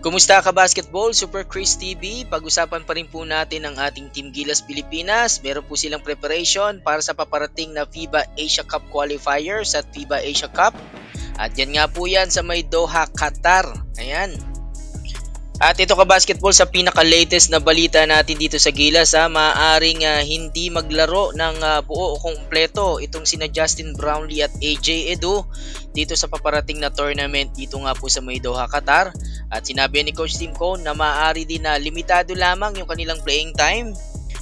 Kumusta ka basketball? Super Chris TV. Pag-usapan pa rin po natin ang ating Team Gilas Pilipinas. Meron po silang preparation para sa paparating na FIBA Asia Cup qualifiers at FIBA Asia Cup. At yan nga po yan sa may Doha, Qatar. Ayan. At ito ka basketball sa pinaka-latest na balita natin dito sa Gilas, maaaring hindi maglaro ng buo o kumpleto itong sina Justin Brownlee at AJ Edu dito sa paparating na tournament dito nga po sa may Doha, Qatar. At sinabi ni Coach Tim Cone na maaari din na limitado lamang yung kanilang playing time.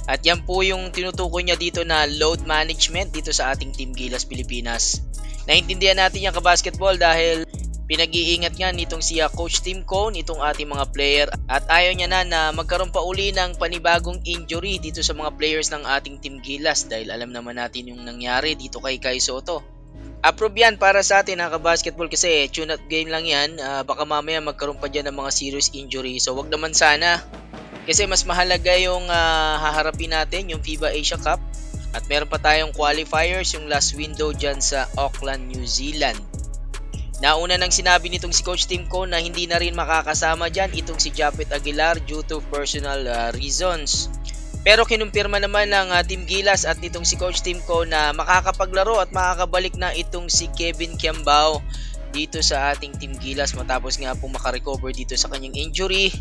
At yan po yung tinutukoy niya dito na load management dito sa ating Team Gilas Pilipinas. Naintindihan natin yung kabasketball dahil pinag-iingat nga nitong si Coach Tim Cone itong ating mga player at ayaw niya na magkaroon pa uli ng panibagong injury dito sa mga players ng ating Team Gilas dahil alam naman natin yung nangyari dito kay Kai Sotto. Approve yan para sa atin basketball kasi tune-up game lang yan, baka mamaya magkaroon pa dyan ng mga serious injury, so wag naman sana kasi mas mahalaga yung haharapin natin yung FIBA Asia Cup at meron pa tayong qualifiers yung last window dyan sa Auckland, New Zealand. Nauna nang sinabi nitong si Coach Tim Cone na hindi na rin makakasama dyan itong si Japet Aguilar due to personal reasons. Pero kinumpirma naman ng Team Gilas at nitong si Coach Tim Cone na makakapaglaro at makakabalik na itong si Kevin Kiambao dito sa ating Team Gilas matapos nga pong makarecover dito sa kanyang injury.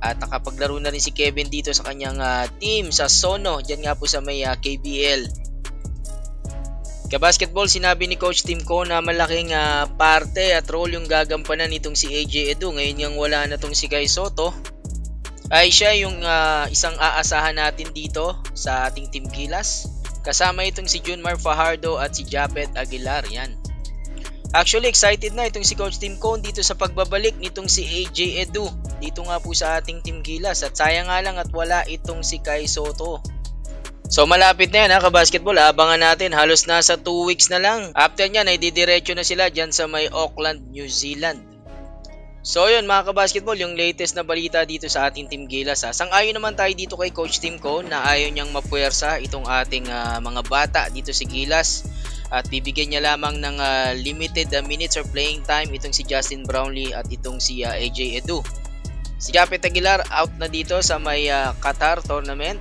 At nakapaglaro na rin si Kevin dito sa kanyang team sa Sono, dyan nga po sa may KBL. Kabasketball, sinabi ni Coach Tim Cone na malaking parte at role yung gagampanan nitong si AJ Edu. Ngayon yung wala na tong si Kai Sotto, ay siya yung isang aasahan natin dito sa ating Team Gilas. Kasama itong si Junmar Fajardo at si Japet Aguilar. Yan. Actually, excited na itong si Coach Tim Cone dito sa pagbabalik nitong si AJ Edu dito nga po sa ating Team Gilas. At sayang nga lang at wala itong si Kai Sotto. So malapit na yan kabasketball, abangan natin, halos nasa 2 weeks na lang. After nyan ay didiretso na sila dyan sa may Auckland, New Zealand. So yun mga kabasketball, yung latest na balita dito sa ating Team Gilas. Sang-ayon naman tayo dito kay Coach Tim Cone na ayaw niyang mapuwersa itong ating mga bata dito sa Gilas. At bibigyan niya lamang ng limited minutes or playing time itong si Justin Brownlee at itong si AJ Edu. Si Japet Aguilar out na dito sa may Qatar tournament.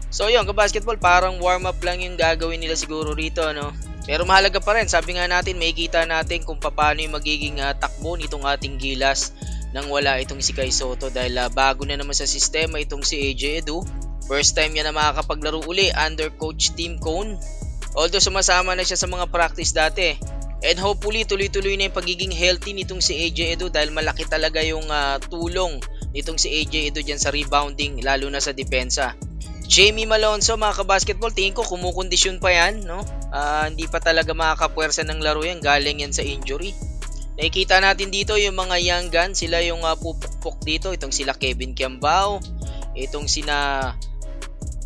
So yun kabasketball, parang warm up lang yung gagawin nila siguro rito, no? Pero mahalaga pa rin, sabi nga natin, may kita natin kung paano yung magiging takbo nitong ating Gilas nang wala itong si Kai Sotto dahil bago na naman sa sistema itong si AJ Edu. First time niya na makakapaglaro uli under Coach Tim Cone. Although sumasama na siya sa mga practice dati. And hopefully tuloy-tuloy na yung pagiging healthy nitong si AJ Edu dahil malaki talaga yung tulong nitong si AJ Edu dyan sa rebounding lalo na sa depensa. Jamie Malonzo mga kabasketball, tingin ko kumukondisyon pa yan, no? Hindi pa talaga makakapwersa ng laro yan, galing yan sa injury. Nakikita natin dito yung mga young guns, sila yung pupukpok dito, itong sila Kevin Kiambao, itong sina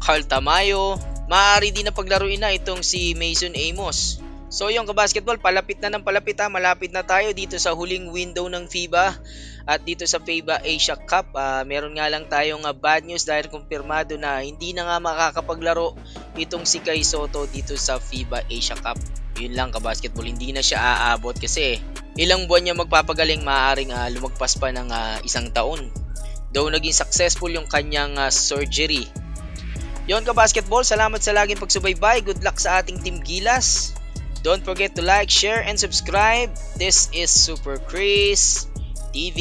Carl Tamayo, maaari din na paglaruin na itong si Mason Amos. So yung kabasketball, palapit na ng palapit malapit na tayo dito sa huling window ng FIBA at dito sa FIBA Asia Cup. Meron nga lang tayong bad news dahil kumpirmado na hindi na nga makakapaglaro itong si Kai Sotto dito sa FIBA Asia Cup. Yun lang kabasketball, hindi na siya aabot kasi ilang buwan niya magpapagaling, maaaring lumagpas pa ng 1 taon. Though naging successful yung kanyang surgery. Yun kabasketball, salamat sa laging pagsubaybay. Good luck sa ating Team Gilas. Don't forget to like, share, and subscribe. This is Super Chris TV.